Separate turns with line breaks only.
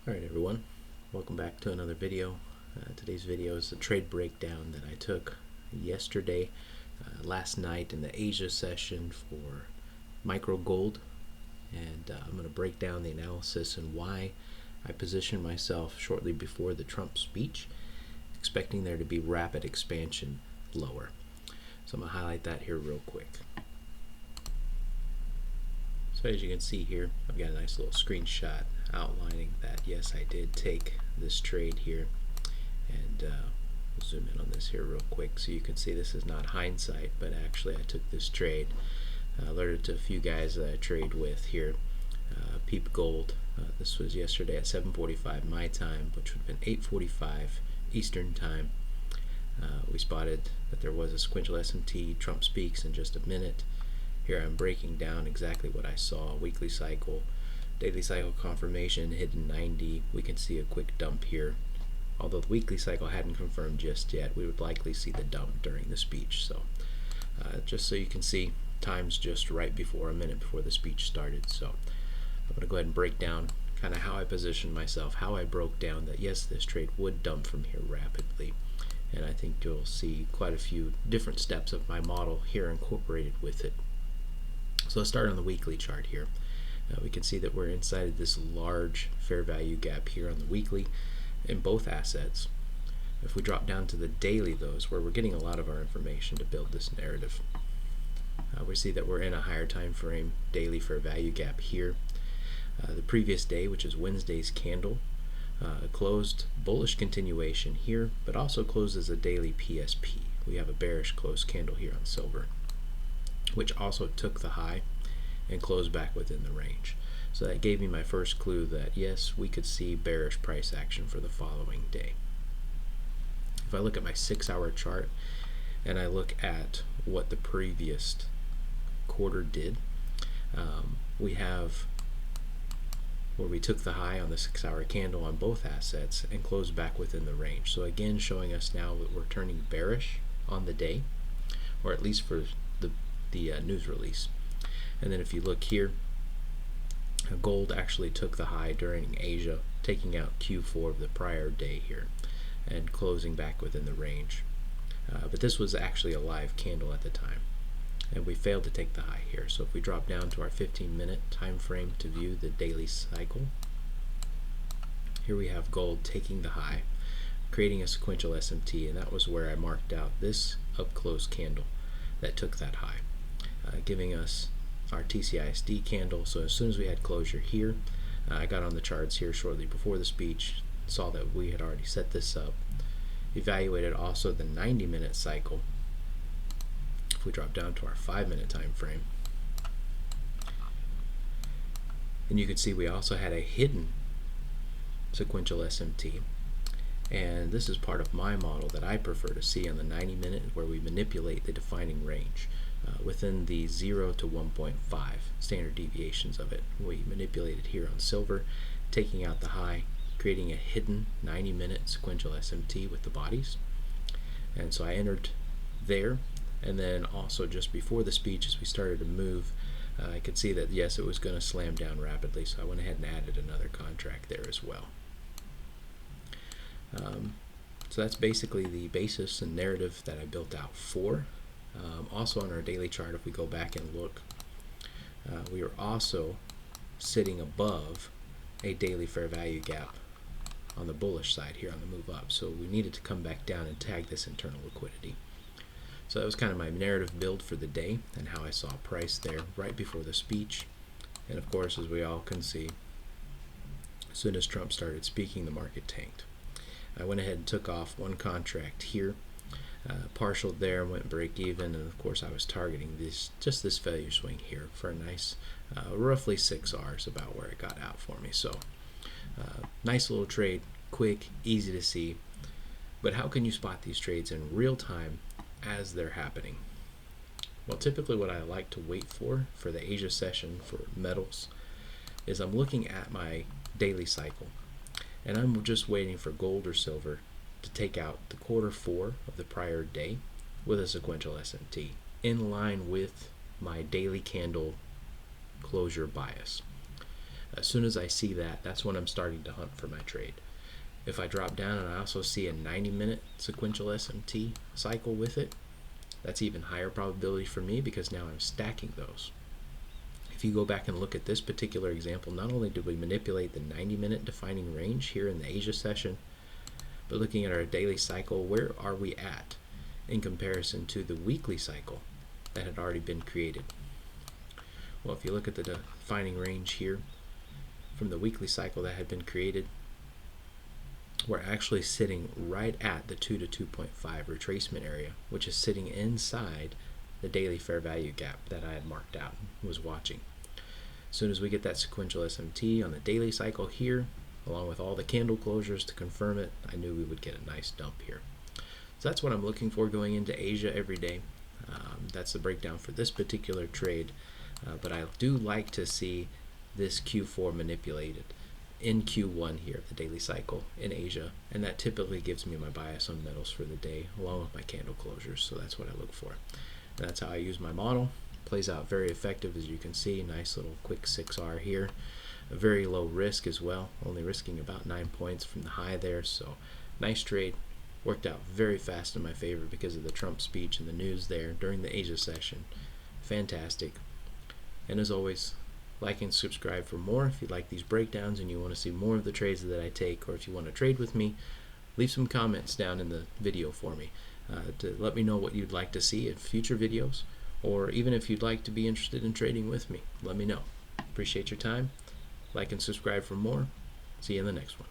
Alright everyone, welcome back to another video. Today's video is a trade breakdown that I took yesterday, last night in the Asia session for micro gold, and I'm going to break down the analysis and why I positioned myself shortly before the Trump speech, expecting there to be rapid expansion lower. So I'm going to highlight that here real quick. So as you can see here, I've got a nice little screenshot outlining that yes, I did take this trade here, and we'll zoom in on this here real quick so you can see this is not hindsight, but actually I took this trade. Alerted to a few guys that I trade with here. Peep Gold, this was yesterday at 7:45 my time, which would have been 8:45 Eastern time. We spotted that there was a sequential SMT. Trump speaks in just a minute. Here I'm breaking down exactly what I saw. Weekly cycle, daily cycle confirmation, hidden 90. We can see a quick dump here. Although the weekly cycle hadn't confirmed just yet, we would likely see the dump during the speech. So just so you can see, time's just right before, a minute before the speech started. So I'm going to go ahead and break down kind of how I positioned myself, how I broke down that yes, this trade would dump from here rapidly. And I think you'll see quite a few different steps of my model here incorporated with it. So let's start on the weekly chart here. We can see that we're inside of this large fair value gap here on the weekly in both assets. If we drop down to the daily, though, is where we're getting a lot of our information to build this narrative. We see that we're in a higher time frame daily fair value gap here. The previous day, which is Wednesday's candle, closed bullish continuation here, but also closed as a daily PSP. We have a bearish close candle here on silver, which also took the high and closed back within the range. So that gave me my first clue that yes, we could see bearish price action for the following day. If I look at my 6-hour chart and I look at what the previous quarter did, we have where we took the high on the 6-hour candle on both assets and closed back within the range. So again, showing us now that we're turning bearish on the day, or at least for the news release. And then if you look here, gold actually took the high during Asia, taking out Q4 of the prior day here and closing back within the range. But this was actually a live candle at the time, and we failed to take the high here. So if we drop down to our 15-minute time frame to view the daily cycle, here we have gold taking the high, creating a sequential SMT, and that was where I marked out this up close candle that took that high, giving us our TCISD candle. So as soon as we had closure here, I got on the charts here shortly before the speech, saw that we had already set this up, evaluated also the 90-minute cycle. If we drop down to our 5-minute time frame, and you can see we also had a hidden sequential SMT, and this is part of my model that I prefer to see on the 90-minute, where we manipulate the defining range within the 0 to 1.5 standard deviations of it. We manipulate it here on silver, taking out the high, creating a hidden 90-minute sequential SMT with the bodies. And so I entered there, and then also just before the speech, as we started to move, I could see that yes, it was going to slam down rapidly, so I went ahead and added another contract there as well. So that's basically the basis and narrative that I built out for. Also on our daily chart, if we go back and look, we are also sitting above a daily fair value gap on the bullish side here on the move up. So we needed to come back down and tag this internal liquidity. So that was kind of my narrative build for the day and how I saw price there right before the speech. And of course, as we all can see, as soon as Trump started speaking, the market tanked. I went ahead and took off one contract here, partial there, went break even, and of course I was targeting just this failure swing here for a nice roughly 6 Rs, about where it got out for me. So nice little trade, quick, easy to see. But how can you spot these trades in real time as they're happening? Well, typically what I like to wait for the Asia session for metals is I'm looking at my daily cycle, and I'm just waiting for gold or silver to take out the Q4 of the prior day with a sequential SMT in line with my daily candle closure bias. As soon as I see that, that's when I'm starting to hunt for my trade. If I drop down and I also see a 90-minute sequential SMT cycle with it, that's even higher probability for me because now I'm stacking those. If you go back and look at this particular example, not only did we manipulate the 90-minute defining range here in the Asia session, but looking at our daily cycle, where are we at in comparison to the weekly cycle that had already been created? Well, if you look at the defining range here from the weekly cycle that had been created, we're actually sitting right at the 2 to 2.5 retracement area, which is sitting inside the daily fair value gap that I had marked out and was watching. As soon as we get that sequential SMT on the daily cycle here, along with all the candle closures to confirm it, I knew we would get a nice dump here. So that's what I'm looking for going into Asia every day. That's the breakdown for this particular trade, but I do like to see this Q4 manipulated in Q1 here, the daily cycle in Asia, and that typically gives me my bias on metals for the day along with my candle closures, so that's what I look for. And that's how I use my model. Plays out very effective, as you can see. Nice little quick 6R here. A very low risk as well, only risking about 9 points from the high there, so nice trade. Worked out very fast in my favor because of the Trump speech and the news there during the Asia session. Fantastic. And as always, like and subscribe for more. If you like these breakdowns and you want to see more of the trades that I take, or if you want to trade with me, leave some comments down in the video for me to let me know what you'd like to see in future videos, or even if you'd like to be interested in trading with me, let me know. Appreciate your time. Like and subscribe for more. See you in the next one.